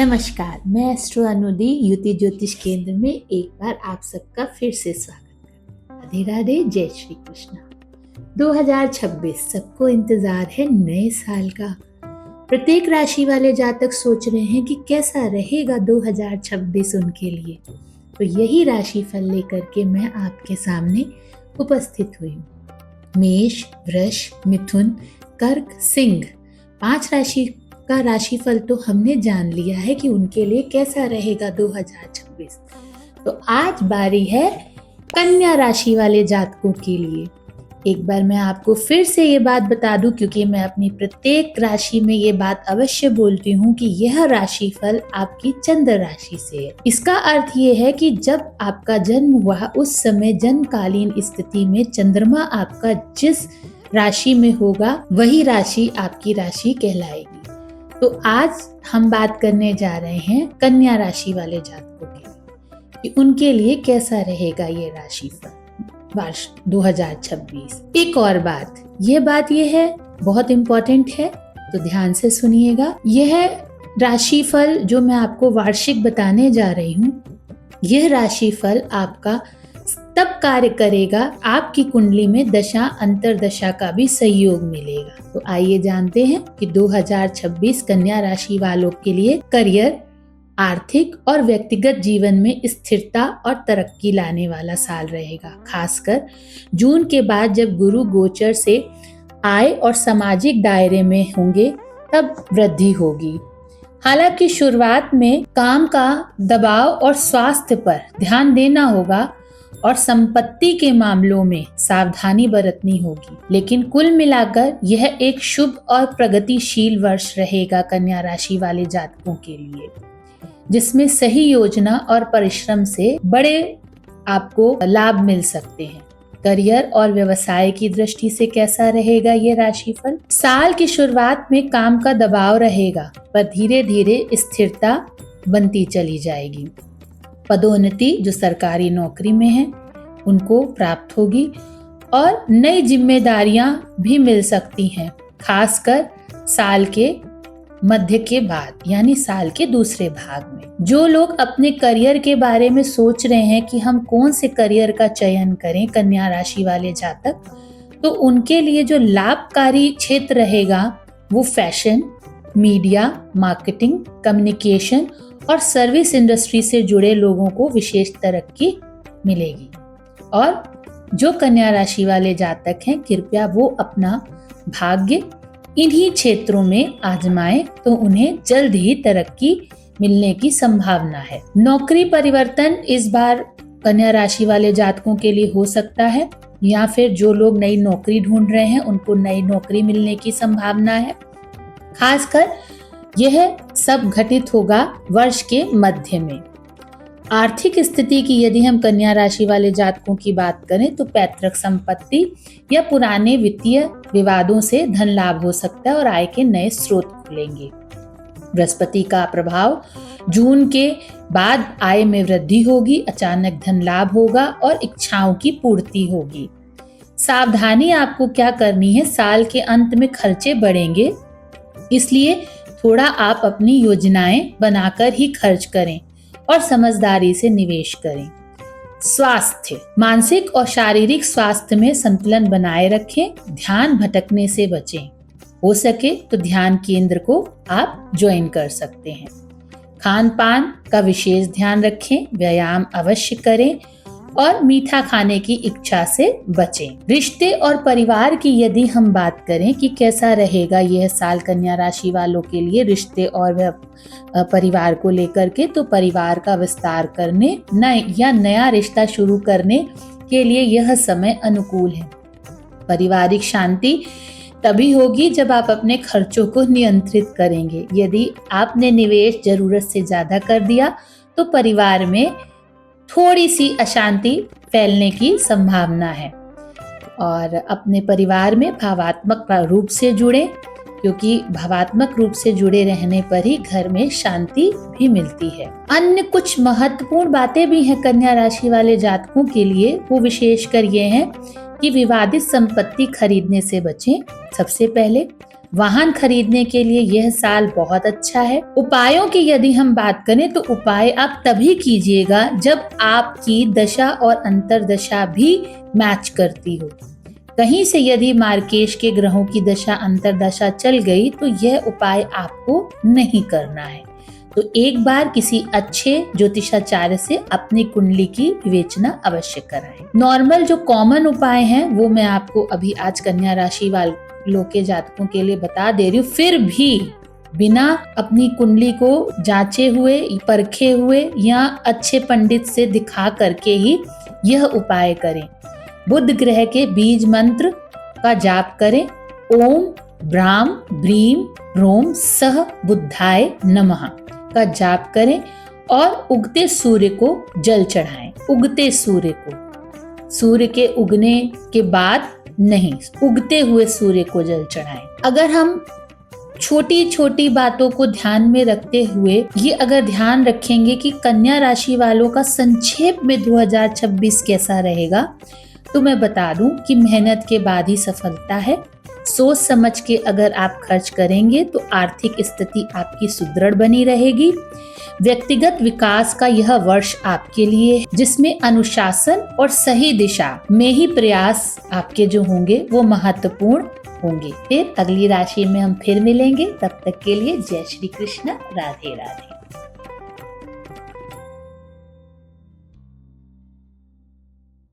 नमस्कार, मैं एस्ट्रो अनुदी युति ज्योतिष केंद्र में एक बार आप सबका फिर से स्वागत। राधे राधे, जय श्री कृष्णा। 2026 सबको इंतजार है नए साल का। प्रत्येक राशि वाले जातक सोच रहे हैं कि कैसा रहेगा 2026 उनके लिए। तो यही राशि फल लेकर के मैं आपके सामने उपस्थित हुई हूँ। मेष, वृष, मिथुन, कर्क, सिंह 5 राशि का राशिफल तो हमने जान लिया है कि उनके लिए कैसा रहेगा 2026। तो आज बारी है कन्या राशि वाले जातकों के लिए। एक बार मैं आपको फिर से ये बात बता दूं, क्योंकि मैं अपनी प्रत्येक राशि में ये बात अवश्य बोलती हूँ कि यह राशिफल आपकी चंद्र राशि से है। इसका अर्थ ये है कि जब आपका जन्म हुआ उस समय जन्मकालीन स्थिति में चंद्रमा आपका जिस राशि में होगा वही राशि आपकी राशि कहलाएगी। तो आज हम बात करने जा रहे हैं कन्या राशि वाले जातकों के लिए कि उनके लिए कैसा रहेगा ये राशिफल वर्ष 2026। एक और बात, ये है बहुत इम्पोर्टेंट है, तो ध्यान से सुनिएगा। यह राशिफल जो मैं आपको वार्षिक बताने जा रही हूँ, यह राशिफल आपका तब कार्य करेगा आपकी कुंडली में दशा अंतरदशा का भी सहयोग मिलेगा। तो आइए जानते हैं कि 2026 कन्या राशि वालों के लिए करियर, आर्थिक और व्यक्तिगत जीवन में स्थिरता और तरक्की लाने वाला साल रहेगा। खासकर जून के बाद जब गुरु गोचर से आय और सामाजिक दायरे में होंगे तब वृद्धि होगी। हालांकि शुरुआत में काम का दबाव और स्वास्थ्य पर ध्यान देना होगा और संपत्ति के मामलों में सावधानी बरतनी होगी, लेकिन कुल मिलाकर यह एक शुभ और प्रगतिशील वर्ष रहेगा कन्या राशि वाले जातकों के लिए, जिसमें सही योजना और परिश्रम से बड़े आपको लाभ मिल सकते हैं। करियर और व्यवसाय की दृष्टि से कैसा रहेगा ये राशिफल? साल की शुरुआत में काम का दबाव रहेगा, पर धीरे धीरे स्थिरता बनती चली जाएगी। पदोन्नति जो सरकारी नौकरी में है उनको प्राप्त होगी और नई जिम्मेदारियां भी मिल सकती हैं, खासकर साल के मध्य के बाद यानी साल के दूसरे भाग में। जो लोग अपने करियर के बारे में सोच रहे हैं कि हम कौन से करियर का चयन करें, कन्या राशि वाले जातक, तो उनके लिए जो लाभकारी क्षेत्र रहेगा वो फैशन, मीडिया, मार्केटिंग, कम्युनिकेशन और सर्विस इंडस्ट्री से जुड़े लोगों को विशेष तरक्की मिलेगी। और जो कन्या राशि वाले जातक हैं, कृपया वो अपना भाग्य इन्हीं क्षेत्रों में आजमाएं, तो उन्हें जल्द ही तरक्की मिलने की संभावना है। नौकरी परिवर्तन इस बार कन्या राशि वाले जातकों के लिए हो सकता है, या फिर जो लोग नई नौकरी ढूंढ रहे हैं उनको नई नौकरी मिलने की संभावना है। खासकर यह सब घटित होगा वर्ष के मध्य में। आर्थिक स्थिति की यदि हम कन्या राशि वाले जातकों की बात करें तो पैतृक संपत्ति या पुराने वित्तीय विवादों से धन लाभ हो सकता है और आय के नए स्रोत खुलेंगे। बृहस्पति का प्रभाव जून के बाद आय में वृद्धि होगी, अचानक धन लाभ होगा और इच्छाओं की पूर्ति होगी। सावधानी आपको क्या करनी है, साल के अंत में खर्चे बढ़ेंगे, इसलिए थोड़ा आप अपनी योजनाएं बनाकर ही खर्च करें और समझदारी से निवेश करें। स्वास्थ्य, मानसिक और शारीरिक स्वास्थ्य में संतुलन बनाए रखें, ध्यान भटकने से बचें। हो सके तो ध्यान केंद्र को आप ज्वाइन कर सकते हैं। खान पान का विशेष ध्यान रखें, व्यायाम अवश्य करें और मीठा खाने की इच्छा से बचें। रिश्ते और परिवार की यदि हम बात करें कि कैसा रहेगा यह साल कन्या राशि वालों के लिए रिश्ते और परिवार को लेकर के, तो परिवार का विस्तार करने या नया रिश्ता शुरू करने के लिए यह समय अनुकूल है। पारिवारिक शांति तभी होगी जब आप अपने खर्चों को नियंत्रित करेंगे। यदि आपने निवेश जरूरत से ज्यादा कर दिया तो परिवार में थोड़ी सी अशांति फैलने की संभावना है। और अपने परिवार में भावात्मक रूप से जुड़े, क्योंकि भावात्मक रूप से जुड़े रहने पर ही घर में शांति भी मिलती है। अन्य कुछ महत्वपूर्ण बातें भी हैं कन्या राशि वाले जातकों के लिए, वो विशेषकर ये हैं कि विवादित संपत्ति खरीदने से बचें। सबसे पहले वाहन खरीदने के लिए यह साल बहुत अच्छा है। उपायों की यदि हम बात करें तो उपाय आप तभी कीजिएगा जब आपकी दशा और अंतर्दशा भी मैच करती हो। कहीं से यदि मार्केश के ग्रहों की दशा अंतर्दशा चल गई तो यह उपाय आपको नहीं करना है। तो एक बार किसी अच्छे ज्योतिषाचार्य से अपनी कुंडली की विवेचना अवश्य कराएं। नॉर्मल जो कॉमन उपाय हैं वो मैं आपको अभी आज कन्या राशि वालों के जातकों के लिए बता दे रही हूँ। फिर भी बिना अपनी कुंडली को जांचे हुए, परखे हुए या अच्छे पंडित से दिखा करके ही यह उपाय करें। बुध ग्रह के बीज मंत्र का जाप करें। ओम ब्राम ब्रीम रोम सह बुद्धाय नमः का जाप करें और उगते सूर्य को जल चढ़ाएं। उगते सूर्य को, सूर्य के उगने के बाद नहीं, उगते हुए सूर्य को जल चढ़ाएं। अगर हम छोटी छोटी बातों को ध्यान में रखते हुए ये अगर ध्यान रखेंगे कि कन्या राशि वालों का संक्षेप में 2026 कैसा रहेगा, तो मैं बता दूं कि मेहनत के बाद ही सफलता है। सोच समझ के अगर आप खर्च करेंगे तो आर्थिक स्थिति आपकी सुदृढ़ बनी रहेगी। व्यक्तिगत विकास का यह वर्ष आपके लिए है, जिसमें अनुशासन और सही दिशा में ही प्रयास आपके जो होंगे वो महत्वपूर्ण होंगे। फिर अगली राशि में हम फिर मिलेंगे। तब तक के लिए जय श्री कृष्ण, राधे राधे।